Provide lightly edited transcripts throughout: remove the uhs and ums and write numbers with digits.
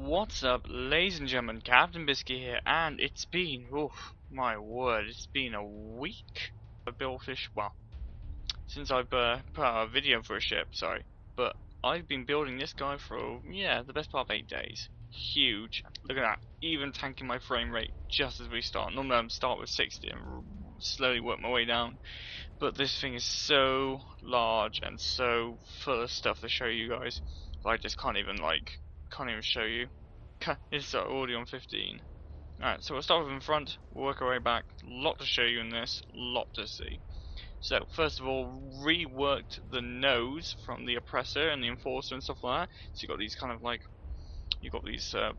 What's up, ladies and gentlemen? Captain Biscuit here, and it's been, oof, my word, it's been a week. I built fish, well, since I've put out a video for a ship, sorry, but I've been building this guy for, yeah, the best part of 8 days. Huge. Look at that, even tanking my frame rate just as we start. Normally I start with 60 and slowly work my way down, but this thing is so large and so full of stuff to show you guys, I just can't even show you. It's already on 15. Alright, so we'll start with in front, we'll work our way back. Lot to show you in this, lot to see. So, first of all, reworked the nose from the oppressor and the enforcer and stuff like that. So you got these kind of like, you got these, I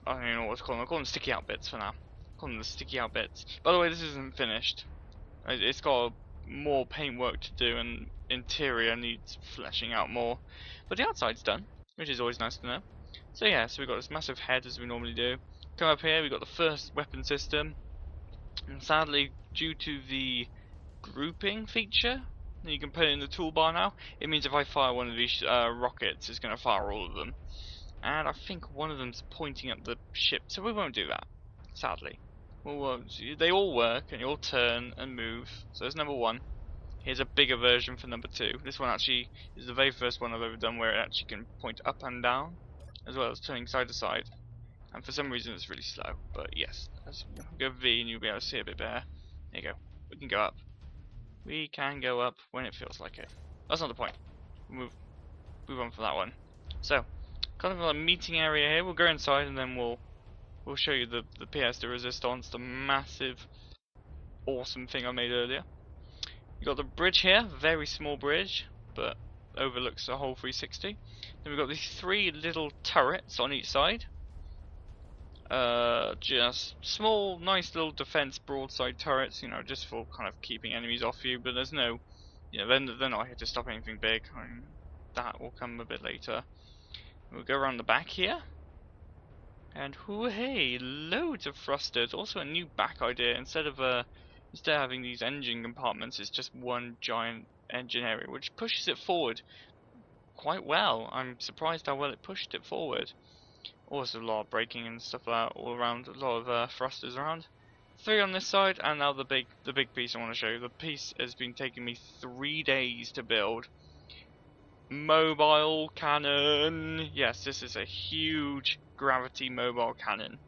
don't even know what to call them. I call them sticky out bits for now. I call them the sticky out bits. By the way, this isn't finished. It's got more paintwork to do, and interior needs fleshing out more. But the outside's done, which is always nice to know. So yeah, so we've got this massive head as we normally do. Come up here, we've got the first weapon system. And sadly, due to the grouping feature, you can put it in the toolbar now. It means if I fire one of these rockets, it's going to fire all of them. And I think one of them's pointing at the ship, so we won't do that, sadly. They all work, and they all turn and move. So there's number one. Here's a bigger version for number two. This one actually is the very first one I've ever done where it actually can point up and down, as well as turning side to side. And for some reason it's really slow, but yes. Let's go V and you'll be able to see a bit better. There you go. We can go up. We can go up when it feels like it. That's not the point. Move on for that one. So, kind of a meeting area here. We'll go inside and then we'll show you the pièce de résistance, the massive, awesome thing I made earlier. You got the bridge here, very small bridge, but overlooks the whole 360. Then we've got these three little turrets on each side. Just small, nice little defense broadside turrets, you know, just for kind of keeping enemies off you. But there's no, you know, they're not here to stop anything big. I mean, that will come a bit later. We'll go around the back here. And hey, loads of thrusters. Also a new back idea. Instead of having these engine compartments, it's just one giant engine area, which pushes it forward quite well. I'm surprised how well it pushed it forward. Also a lot of braking and stuff like that all around. A lot of thrusters around. 3 on this side, and now the big piece I want to show you. The piece has been taking me 3 days to build. Mobile cannon. Yes, this is a huge gravity mobile cannon,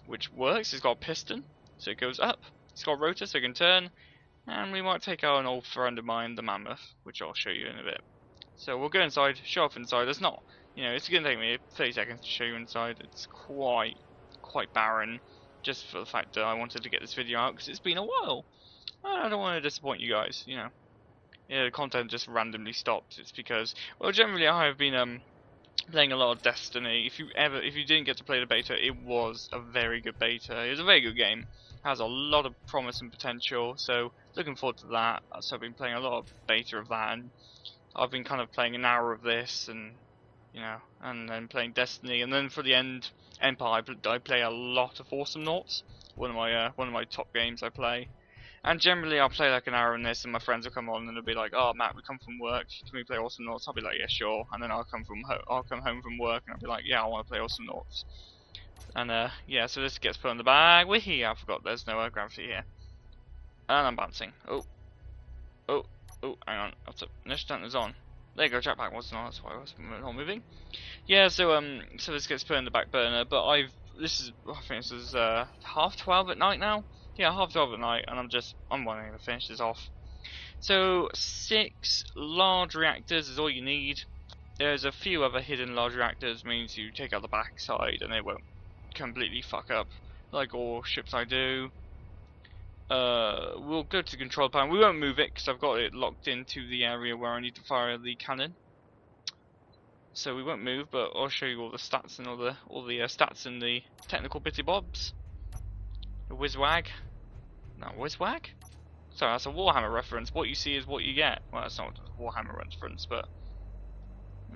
which works. It's got a piston, so it goes up. It's got a rotor, so it can turn. And we might take out an old friend of mine, the mammoth, which I'll show you in a bit. So we'll go inside, show off inside. There's not, you know, it's going to take me 30 seconds to show you inside. It's quite barren, just for the fact that I wanted to get this video out because it's been a while. I don't want to disappoint you guys, you know. Yeah, the content just randomly stopped. It's because, well, generally I have been playing a lot of Destiny. If you didn't get to play the beta, it was a very good beta. It was a very good game. Has a lot of promise and potential. So looking forward to that. So I've been playing a lot of beta of that, and I've been kind of playing an hour of this, and you know, and then playing Destiny, and then for the Empire, I play a lot of Awesome Noughts. One of my top games I play. And generally, I'll play like an hour in this, and my friends will come on, and they'll be like, "Oh, Matt, we come from work. Can we play Awesome Noughts?" I'll be like, "Yeah, sure." And then I'll come home from work, and I'll be like, "Yeah, I want to play Awesome Noughts." And yeah, so this gets put in the bag. Wee, I forgot there's no gravity here. And I'm bouncing. Oh, hang on. Initial is on. There you go. Jetpack wasn't on. That's why I was not moving. Yeah, so so this gets put in the back burner. But I think this is 12:30 at night now. Yeah, 12:30 at night, and I'm wanting to finish this off. So 6 large reactors is all you need. There's a few other hidden large reactors, means you take out the back side and they won't completely fuck up like all ships I do. We'll go to the control panel. We won't move it because I've got it locked into the area where I need to fire the cannon. So we won't move, but I'll show you all the stats and all the stats and the technical bitty bobs. The Whizwag. No, Whizwag? Sorry, that's a Warhammer reference. What you see is what you get. Well, that's not a Warhammer reference, but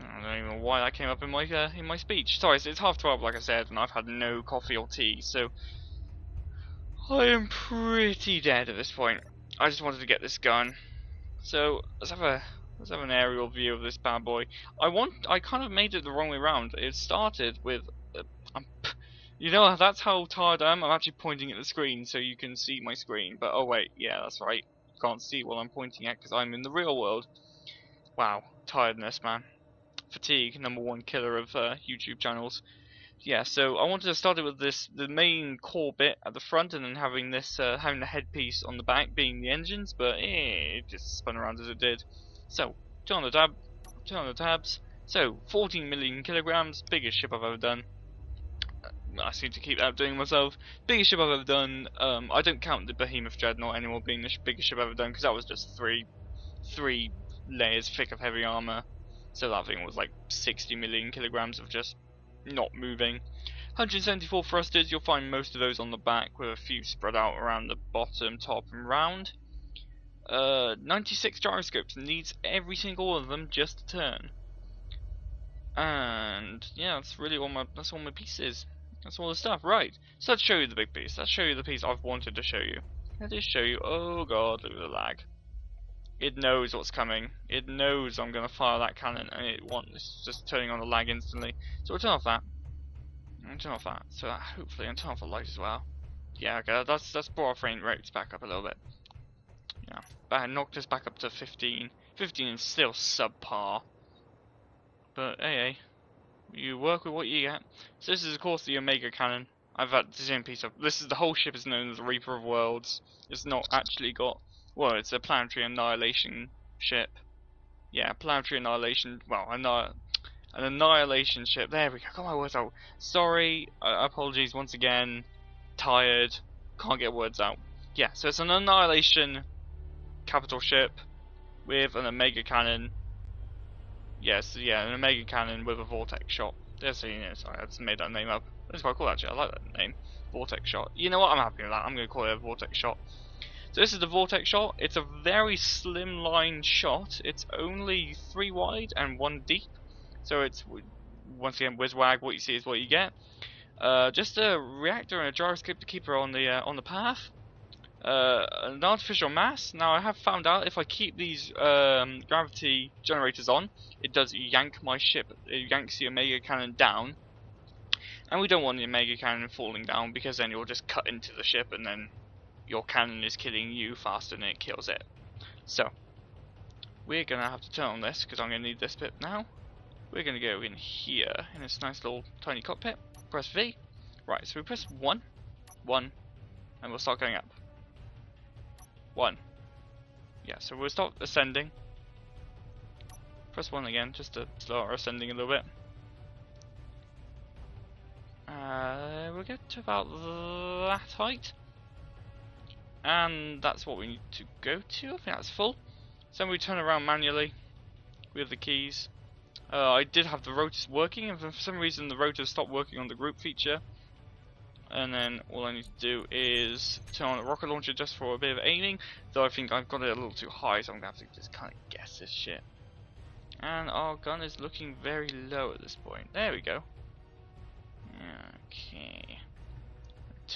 I don't even know why that came up in my speech. Sorry, it's 12:30, like I said, and I've had no coffee or tea, so I am pretty dead at this point. I just wanted to get this gun. So let's have an aerial view of this bad boy. I kind of made it the wrong way around. It started with I'm, you know, that's how tired I am. I'm actually pointing at the screen so you can see my screen. But oh wait, yeah, that's right. You can't see what I'm pointing at because I'm in the real world. Wow, tiredness, man. Fatigue, #1 killer of YouTube channels. Yeah, so I wanted to start it with the main core bit at the front, and then having having the headpiece on the back being the engines, but it just spun around as it did. So turn on the tabs. So 14 million kilograms, biggest ship I've ever done. I seem to keep outdoing myself. Biggest ship I've ever done. I don't count the Behemoth Dreadnought anymore being the biggest ship I've ever done because that was just three layers thick of heavy armor. So that thing was like 60 million kilograms of just not moving. 174 thrusters, you'll find most of those on the back with a few spread out around the bottom, top and round. 96 gyroscopes, needs every single one of them just to turn. And yeah, that's really all my pieces. That's all the stuff, right. So let's show you the big piece. Let's show you the piece I've wanted to show you. Let us show you. Oh god, look at the lag. It knows what's coming. It knows I'm going to fire that cannon, and it's just turning on the lag instantly. So we'll turn off that. I'll turn off that. So that hopefully I'll turn off the light as well. Yeah, okay, that's brought our frame rates back up a little bit. Yeah, but knocked us back up to 15. 15 is still subpar. But hey, you work with what you get. So this is of course the Omega cannon. I've had the same piece of. This is the whole ship is known as the Reaper of Worlds. It's not actually got. Well, it's a planetary annihilation ship. Yeah, planetary annihilation. Well, an annihilation ship. There we go. Got my words out. Sorry, apologies once again. Tired. Can't get words out. Yeah, so it's an annihilation capital ship with an Omega cannon. Yes, yeah, an Omega cannon with a vortex shot. There's sorry, I just made that name up. That's quite cool actually. I like that name. Vortex shot. You know what? I'm happy with that. I'm going to call it a vortex shot. So this is the vortex shot. It's a very slimline shot. It's only 3 wide and 1 deep. So it's, once again, whiz-wag, what you see is what you get. Just a reactor and a gyroscope to keep her on the path. An artificial mass. Now I have found out if I keep these gravity generators on, it does yank my ship. It yanks the Omega cannon down. And we don't want the Omega cannon falling down because then you'll just cut into the ship and then your cannon is killing you faster than it kills it. So, we're going to have to turn on this because I'm going to need this bit now. We're going to go in here in this nice little tiny cockpit. Press V. Right, so we press 1, and we'll start going up. 1. Yeah, so we'll start ascending. Press 1 again just to slow our ascending a little bit. We'll get to about that height. And that's what we need to go to. I think that's full. So then we turn around manually with the keys. I did have the rotors working, and for some reason the rotors stopped working on the group feature. And then all I need to do is turn on the rocket launcher just for a bit of aiming. Though I think I've got it a little too high, so I'm going to have to just kind of guess this shit. And our gun is looking very low at this point. There we go. Okay.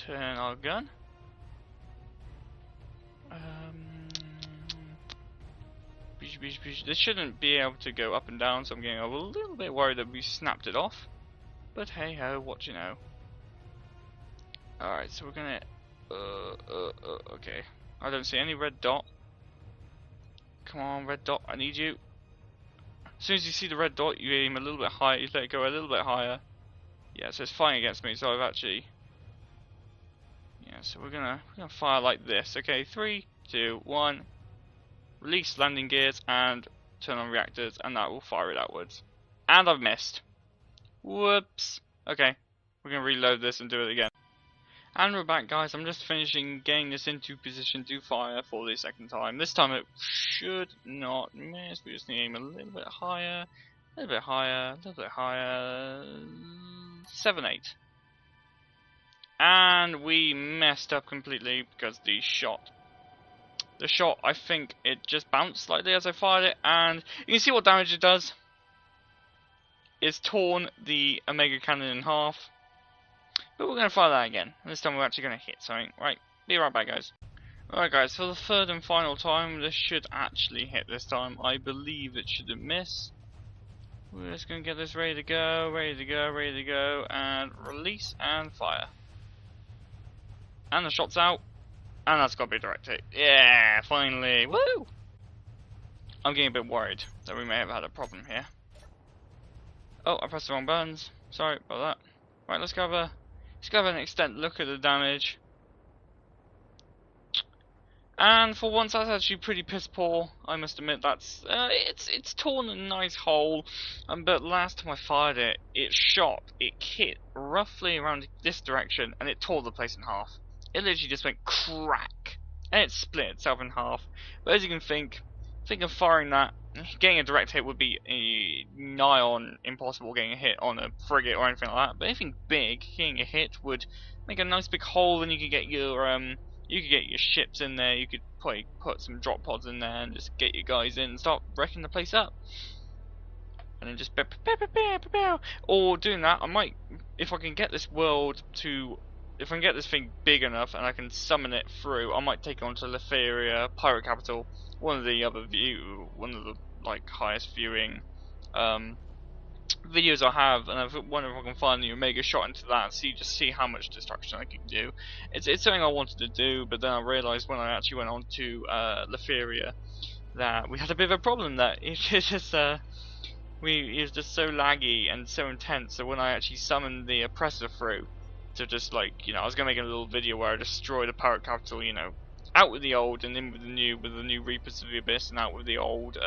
Turn our gun. This shouldn't be able to go up and down, so I'm getting a little bit worried that we snapped it off. But hey ho, what you know. Alright, so we're gonna okay. I don't see any red dot. Come on, red dot, I need you. As soon as you see the red dot, you aim a little bit higher, you let it go a little bit higher. Yeah, so it's firing against me, so I've actually. Yeah, so we're gonna fire like this. Okay, 3, 2, 1. Release landing gears and turn on reactors, and that will fire it outwards. And I've missed. Whoops. Okay, we're gonna reload this and do it again. And we're back, guys. I'm just finishing getting this into position to fire for the second time. This time it should not miss. We just need to aim a little bit higher, a little bit higher, a little bit higher. 7, 8. And we messed up completely because the shot, I think it just bounced slightly as I fired it, and you can see what damage it does. It's torn the Omega cannon in half. But we're going to fire that again. This time we're actually going to hit something. Right, be right back, guys. Alright, guys, for the third and final time, this should actually hit this time. I believe it shouldn't miss. We're just gonna get this ready to go, ready to go, ready to go, and release and fire. And the shot's out, and that's gotta be a direct hit. Yeah, finally, woo! I'm getting a bit worried that we may have had a problem here. Oh, I pressed the wrong buttons. Sorry about that. Right, let's go have an extent look at the damage. And for once, that's actually pretty piss poor. I must admit, that's it's torn a nice hole. But last time I fired it, it hit roughly around this direction, and it tore the place in half. It literally just went crack, and it split itself in half. But as you can think of firing that, getting a direct hit would be nigh on impossible. Getting a hit on a frigate or anything like that. But anything big, getting a hit would make a nice big hole, and you could get your ships in there. You could probably put some drop pods in there and just get your guys in and start wrecking the place up. And then just or doing that, I might, if I can get this thing big enough and I can summon it through, I might take it onto Leferia, Pirate Capital, one of the like highest viewing videos I have, and I wonder if I can find the Omega shot into that and see how much destruction I can do. It's something I wanted to do, but then I realised when I actually went on to Leferia that we had a bit of a problem. That it was just so laggy and so intense. So when I actually summoned the oppressor through to just I was gonna make a little video where I destroy the Pirate Capital, out with the old and in with the new Reapers of the Abyss, and out with the old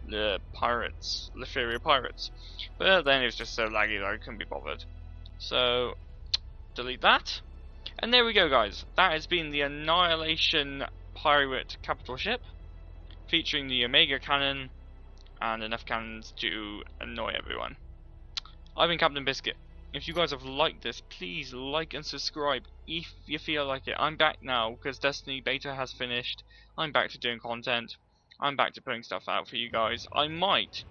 the pirates, Leferia pirates. But then it was just so laggy that I couldn't be bothered. So delete that. And there we go, guys. That has been the Annihilation pirate capital ship, featuring the Omega cannon and enough cannons to annoy everyone. I've been Captain Biscuit. If you guys have liked this, please like and subscribe if you feel like it. I'm back now because Destiny beta has finished. I'm back to doing content. I'm back to putting stuff out for you guys. I might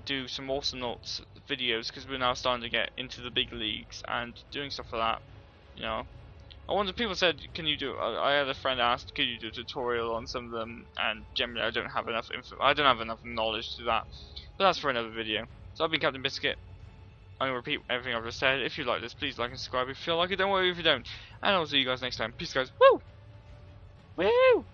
do some Awesomenauts videos because we're now starting to get into the big leagues and doing stuff for that. I wonder, people said, can you do? I had a friend asked, could you do a tutorial on some of them? And generally, I don't have enough knowledge to that. But that's for another video. So I've been Captain Biscuit. I'm gonna repeat everything I've just said. If you like this, please like and subscribe. If you feel like it, don't worry if you don't. And I'll see you guys next time. Peace, guys. Woo! Woo!